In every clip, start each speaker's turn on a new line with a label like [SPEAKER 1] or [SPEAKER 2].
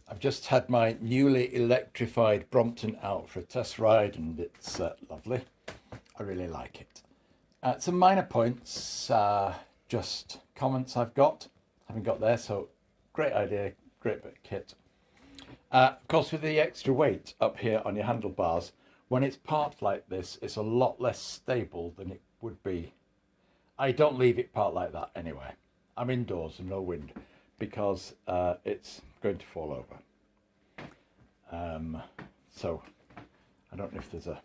[SPEAKER 1] I've just had my newly electrified Brompton out for a test ride, and it's lovely. I really like it. Some minor points, just comments haven't got there. So great idea, great bit of kit. Of course, with the extra weight up here on your handlebars, when it's parked like this, it's a lot less stable than it would be. I don't leave it parked like that anyway. I'm indoors and no wind, because it's going to fall over. So I don't know if there's a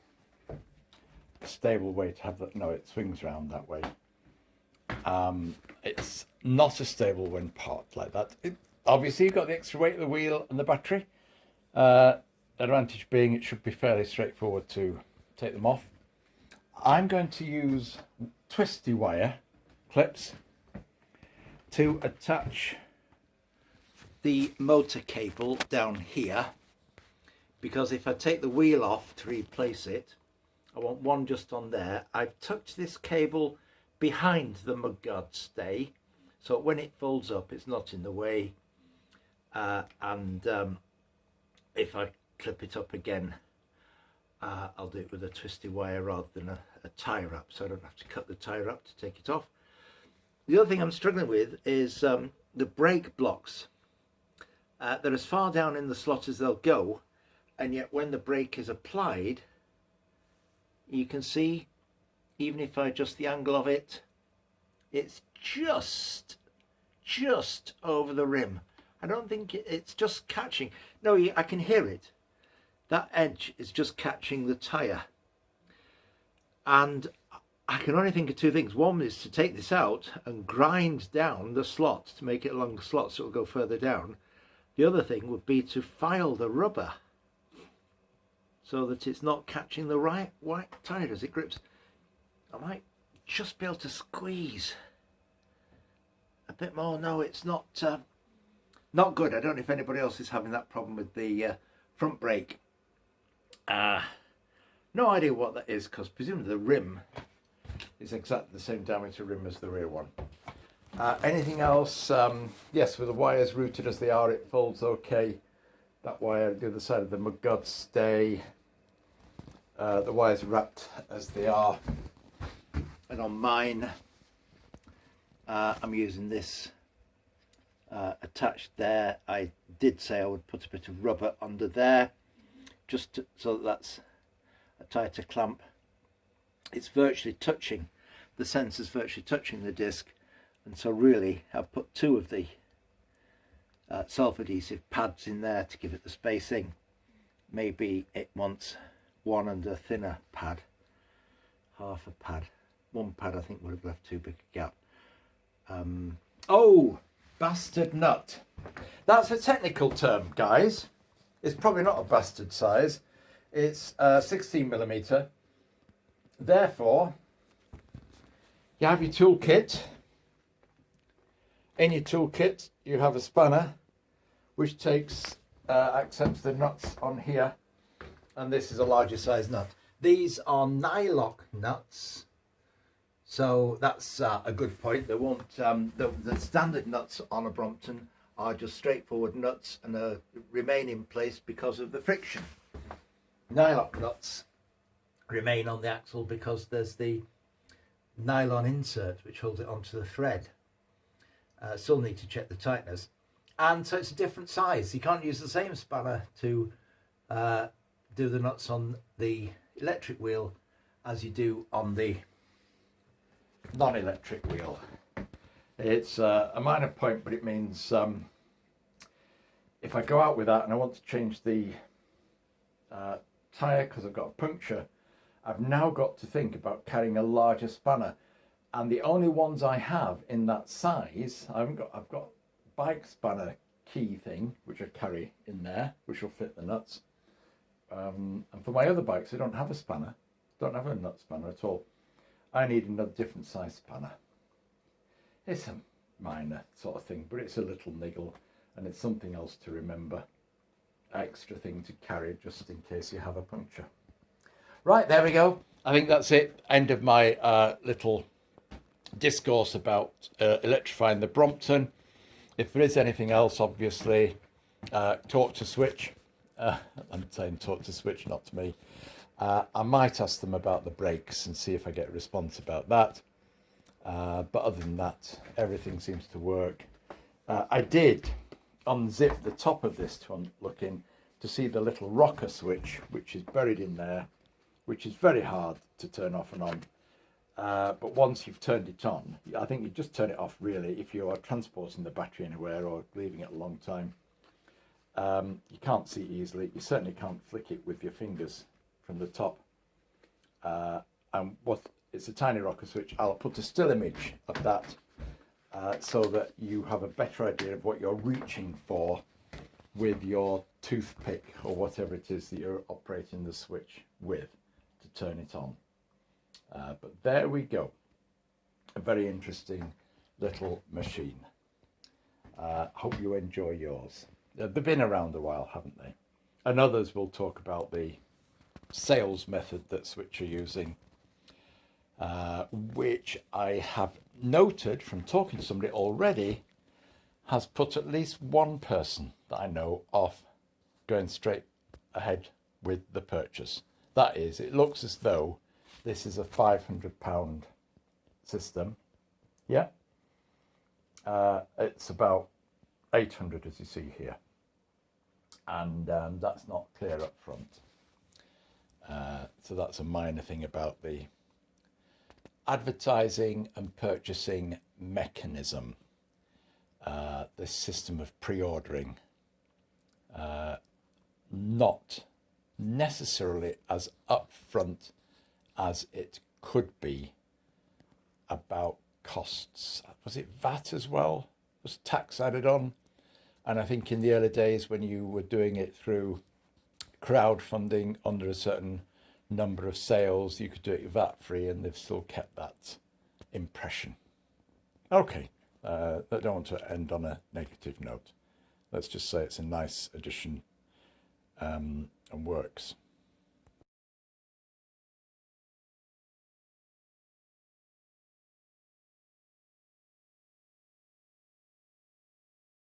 [SPEAKER 1] stable way to have that. No, it swings around that way. It's not as stable when parked like that. Obviously, you've got the extra weight of the wheel and the battery. Advantage being it should be fairly straightforward to take them off. I'm going to use twisty wire clips to attach the motor cable down here, because if I take the wheel off to replace it, I want one just on there. I've tucked this cable behind the mudguard stay, so when it folds up it's not in the way, and if I clip it up again, I'll do it with a twisty wire rather than a tie wrap, so I don't have to cut the tie wrap to take it off. The other thing I'm struggling with is the brake blocks. They're as far down in the slot as they'll go, and yet when the brake is applied, you can see, even if I adjust the angle of it, it's just over the rim. I don't think it's just catching. No, I can hear it. That edge is just catching the tyre. And I can only think of two things. One is to take this out and grind down the slot to make it a longer slot so it'll go further down. The other thing would be to file the rubber so that it's not catching the right white tyre as it grips. I might just be able to squeeze a bit more. No, it's not good. I don't know if anybody else is having that problem with the front brake. No idea what that is, because presumably the rim is exactly the same diameter rim as the rear one. Anything else? Yes, with the wires routed as they are, it folds okay. That wire, the other side of the mudguard stay, the wires wrapped as they are. And on mine, I'm using this attached there. I did say I would put a bit of rubber under there, just so that that's a tighter clamp. It's virtually touching, the sensor's virtually touching the disc, and so really I've put two of the self-adhesive pads in there to give it the spacing. Maybe it wants one and a thinner pad, half a pad. One pad I think would have left too big a gap. Oh, bastard nut. That's a technical term, guys. It's probably not a bastard size. It's 16mm. Therefore, you have your toolkit. In your toolkit, you have a spanner, which accepts the nuts on here, and this is a larger size nut. These are nylock nuts, so that's a good point. They won't. The standard nuts on a Brompton are just straightforward nuts and remain in place because of the friction. Nylock nuts remain on the axle because there's the nylon insert which holds it onto the thread. Still need to check the tightness, and so it's a different size. You can't use the same spanner to do the nuts on the electric wheel as you do on the non-electric wheel. It's a minor point, but it means if I go out with that and I want to change the tyre because I've got a puncture, I've now got to think about carrying a larger spanner. And the only ones I have in that size, I've got bike spanner key thing, which I carry in there, which will fit the nuts. And for my other bikes, I don't have a spanner, don't have a nut spanner at all. I need another different size spanner. It's a minor sort of thing, but it's a little niggle, and it's something else to remember. Extra thing to carry just in case you have a puncture. Right, there we go. I think that's it. End of my little discourse about electrifying the Brompton. If there is anything else, obviously, talk to Swytch. I'm saying talk to Swytch, not to me. I might ask them about the brakes and see if I get a response about that. But other than that, everything seems to work. I did unzip the top of this to look in to see the little rocker switch, which is buried in there, which is very hard to turn off and on. But once you've turned it on, I think you just turn it off really if you are transporting the battery anywhere or leaving it a long time. You can't see easily. You certainly can't flick it with your fingers from the top. And it's a tiny rocker switch. I'll put a still image of that so that you have a better idea of what you're reaching for with your toothpick or whatever it is that you're operating the switch with to turn it on. But there we go. A very interesting little machine. Hope you enjoy yours. They've been around a while, haven't they? And others will talk about the sales method that Swytch are using, which I have noted from talking to somebody already has put at least one person that I know off going straight ahead with the purchase. That is, it looks as though this is a £500 system. Yeah. It's about 800 as you see here. And that's not clear up front. So that's a minor thing about the advertising and purchasing mechanism. This system of pre-ordering, not necessarily as upfront as it could be about costs. Was it VAT as well? Was tax added on? And I think in the early days when you were doing it through crowdfunding under a certain number of sales, you could do it VAT free, and they've still kept that impression. Okay, I don't want to end on a negative note. Let's just say it's a nice addition and works.